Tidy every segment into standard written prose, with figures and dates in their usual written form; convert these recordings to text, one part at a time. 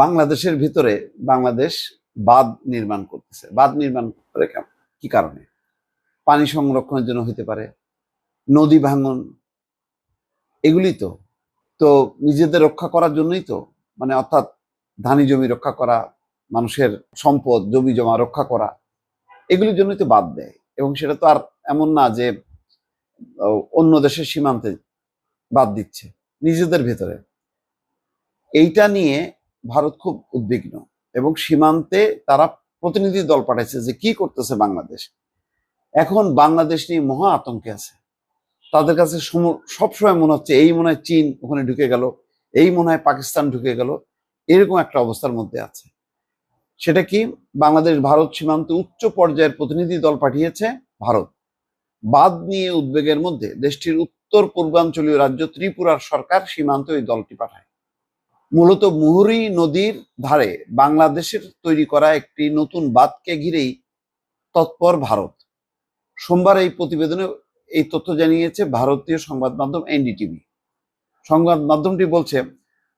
বাংলাদেশের ভিতরে বাংলাদেশ বাঁধ নির্মাণ করতেছে। বাঁধ নির্মাণ করে কি কারণে? পানি সংরক্ষণের জন্য হইতে পারে, নদী ভাঙন, এগুলি তো তো নিজেদের রক্ষা করার জন্যই তো, মানে অর্থাৎ ধানি জমি রক্ষা করা, মানুষের সম্পদ জমি জমা রক্ষা করা, এগুলির জন্যই তো বাদ দেয়। এবং সেটা তো আর এমন না যে অন্য দেশের সীমান্তে বাদ দিচ্ছে, নিজেদের ভেতরে। এইটা নিয়ে ভারত খুব উদ্বিগ্ন এবং সীমান্তে তারা প্রতিনিধি দল পাঠাইছে যে কি করতেছে বাংলাদেশ। এখন বাংলাদেশ নিয়ে মহা আতঙ্কে আছে। তাদের কাছে সবসময় মনে হচ্ছে এই মনে হয় চীন ওখানে ঢুকে গেল, এই মনে হয় পাকিস্তান ঢুকে গেল, এরকম একটা অবস্থার মধ্যে আছে। সেটা কি? বাংলাদেশ ভারত সীমান্তে উচ্চ পর্যায়ের প্রতিনিধি দল পাঠিয়েছে ভারত। বাঁধ নিয়ে উদ্বেগের মধ্যে দেশটির উত্তর পূর্বাঞ্চলীয় রাজ্য ত্রিপুরার সরকার সীমান্তে ওই দলটি পাঠায়। মূলত মুহুরী নদীর ধারে বাংলাদেশের তৈরি করা একটি নতুন বাঁধকে ঘিরেই তৎপর ভারত। সোমবার এই প্রতিবেদনে এই তথ্য জানিয়েছে ভারতীয় সংবাদ মাধ্যম এনডিটিভি। সংবাদ মাধ্যমটি বলছে,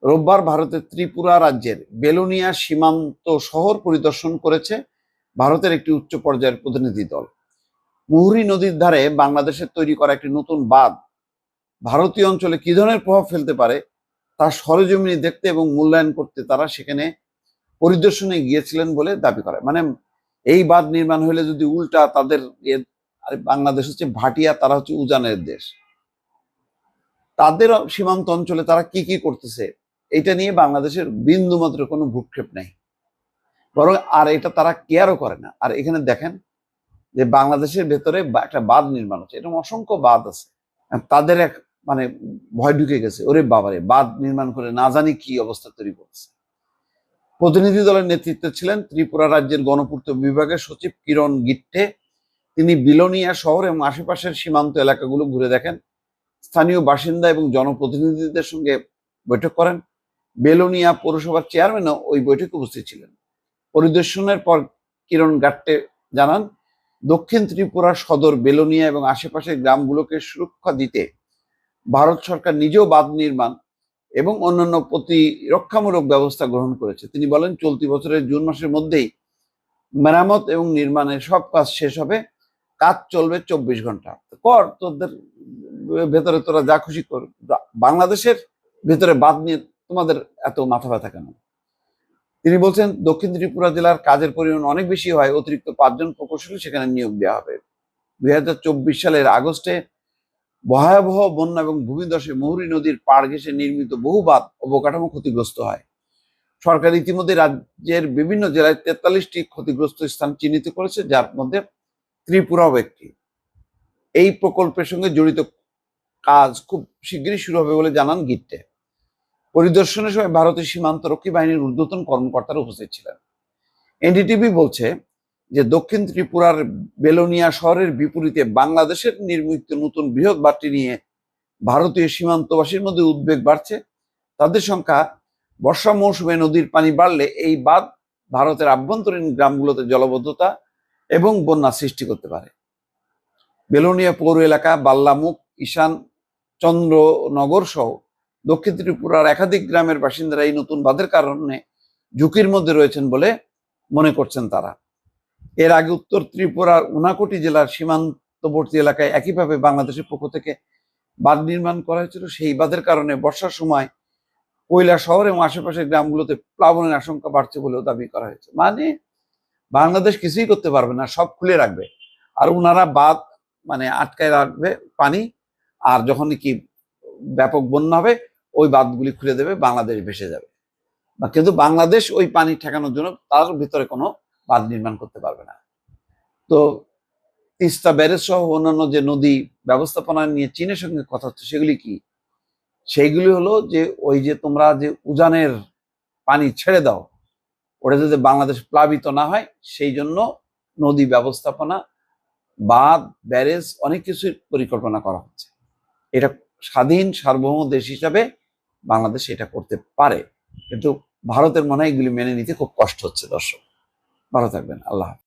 রোববার ভারতের ত্রিপুরা রাজ্যের বেলোনিয়া সীমান্ত শহর পরিদর্শন করেছে ভারতের একটি উচ্চ পর্যায়ের প্রতিনিধি দল। মুহুরী নদীর ধারে বাংলাদেশের তৈরি করা একটি নতুন বাঁধ ভারতীয় অঞ্চলে কি ধরনের প্রভাব ফেলতে পারে তা সরেজমিনে দেখতে এবং মূল্যায়ন করতে তারা সেখানে পরিদর্শনে গিয়েছিলেন বলে দাবি করে। মানে এই বাঁধ নির্মাণ হলে যদি উল্টা তাদের, বাংলাদেশ হচ্ছে ভাটিয়া, তারা হচ্ছে উজানের দেশ, তাদের সীমান্ত অঞ্চলে তারা কি কি করতেছে এটা নিয়ে বাংলাদেশের বিন্দু মাত্র কোনো ভ্রুক্ষেপ নেই, বরং আর এটা তারা কেয়ারও করে না। আর এখানে দেখেন যে বাংলাদেশের ভেতরে একটা বাঁধ নির্মাণ হচ্ছে, এরকম অসংখ্য বাঁধ আছে। তাদের এক মানে ভয় ঢুকে গেছে, ওরে বাবারে বাঁধ নির্মাণ করে না জানি কি অবস্থা তৈরি করছে। প্রতিনিধি দলের নেতৃত্বে ছিলেন ত্রিপুরা রাজ্যের গণপূর্ত বিভাগের সচিব কিরণ গিট্টে। তিনি বিলোনিয়া শহর এবং আশেপাশের সীমান্ত এলাকাগুলো ঘুরে দেখেন, স্থানীয় বাসিন্দা এবং জনপ্রতিনিধিদের সঙ্গে বৈঠক করেন। বেলোনিয়া পৌরসভার চেয়ারম্যানও ওই বৈঠকে উপস্থিত ছিলেন। পরিদর্শনের পর কিরণ গাট্টে জানান, দক্ষিণ ত্রিপুরা সদর বেলোনিয়া এবং আশেপাশের গ্রামগুলোকে সুরক্ষা দিতে ভারত সরকার নিজেও বাঁধ নির্মাণ এবং অন্যান্য প্রতিরক্ষামূলক ব্যবস্থা গ্রহণ করেছে। তিনি বলেন, চলতি বছরের জুন মাসের মধ্যেই মেরামত এবং নির্মাণের সব কাজ শেষ হবে। কাজ চলবে 24 ঘন্টা। কর, তোদের ভেতরে তোরা যা খুশি কর, বাংলাদেশের ভেতরে বাঁধ নিয়ে তোমাদের এত মাথা ব্যথা কেন? তিনি বলছেন, দক্ষিণ ত্রিপুরা জেলার কাজের পরিমাণ অনেক বেশি হয়, অতিরিক্ত 5 জন প্রকৌশলী সেখানে নিয়োগ দেওয়া হবে। 2024 সালের আগস্টে ভয়াবহ বন্যা এবং ভূমিধসে মুহুরী নদীর পাড় ঘেঁষে নির্মিত বহু বাঁধ অবকাঠামো ক্ষতিগ্রস্ত হয়। সরকার ইতিমধ্যে রাজ্যের বিভিন্ন জেলায় 43টি ক্ষতিগ্রস্ত স্থান চিহ্নিত করেছে, যার মধ্যে ত্রিপুরাও একটি। এই প্রকল্পের সঙ্গে জড়িত কাজ খুব শীঘ্রই শুরু হবে বলে জানান গিট্টে। পরিদর্শনের সময় ভারতীয় সীমান্ত রক্ষী বাহিনীর ঊর্ধ্বতন কর্মকর্তারা উপস্থিত ছিলেন। এনডিটিভি বলছে যে দক্ষিণ ত্রিপুরার বেলোনিয়া শহরের বিপরীতে বাংলাদেশের নির্মিত নতুন বৃহৎ বাঁধটি নিয়ে ভারতীয় সীমান্তবাসীর মধ্যে উদ্বেগ বাড়ছে। তাদের সংখ্যা, বর্ষা মৌসুমে নদীর পানি বাড়লে এই বাঁধ ভারতের আভ্যন্তরীণ গ্রামগুলোতে জলবদ্ধতা এবং বন্যা সৃষ্টি করতে পারে। বেলোনিয়া পৌর এলাকা, বাল্লামুখ, ঈশান চন্দ্রনগর সহ দক্ষিণ ত্রিপুরার একাধিক গ্রামের বাসিন্দারা এই নতুন বাঁধের কারণে ঝুঁকির মধ্যে রয়েছেন বলে মনে করছেন তারা। এর আগে উত্তর ত্রিপুরার উনাকোটি জেলার সীমান্তবর্তী এলাকায় একইভাবে বাংলাদেশের পক্ষ থেকে বাঁধ নির্মাণ করা হয়েছিল। সেই বাঁধের কারণে বর্ষার সময় কৈলা শহর এবং আশেপাশের গ্রামগুলোতে প্লাবনের আশঙ্কা বাড়ছে বলেও দাবি করা হয়েছে। মানে বাংলাদেশ কিছুই করতে পারবে না, সব খুলে রাখবে, আর ওনারা বাঁধ মানে আটকায় রাখবে পানি, আর যখন কি ব্যাপক বন্যা হবে ওই বাঁধগুলি খুলে দেবে, বাংলাদেশ ভেসে যাবে। কিন্তু বাংলাদেশ ওই পানি ঠেকানোর জন্য তার ভিতরে কোনো বাঁধ নির্মাণ করতে পারবে না। তো তিস্তা ব্যারেজ সহ অন্যান্য যে নদী ব্যবস্থাপনা নিয়ে চীনের সঙ্গে কথা হচ্ছে, সেগুলি কি? সেইগুলি হলো যে ওই যে তোমরা যে উজানের পানি ছেড়ে দাও, ওটা যাতে বাংলাদেশ প্লাবিত না হয় সেই জন্য নদী ব্যবস্থাপনা, বাঁধ, ব্যারেজ অনেক কিছুর পরিকল্পনা করা হচ্ছে। এটা স্বাধীন সার্বভৌম দেশ হিসাবে বাংলাদেশ এটা করতে পারে, কিন্তু ভারতের মনে হয় এগুলি মেনে নিতে খুব কষ্ট হচ্ছে। দর্শক, ভালো থাকবেন। আল্লাহ হাফেজ।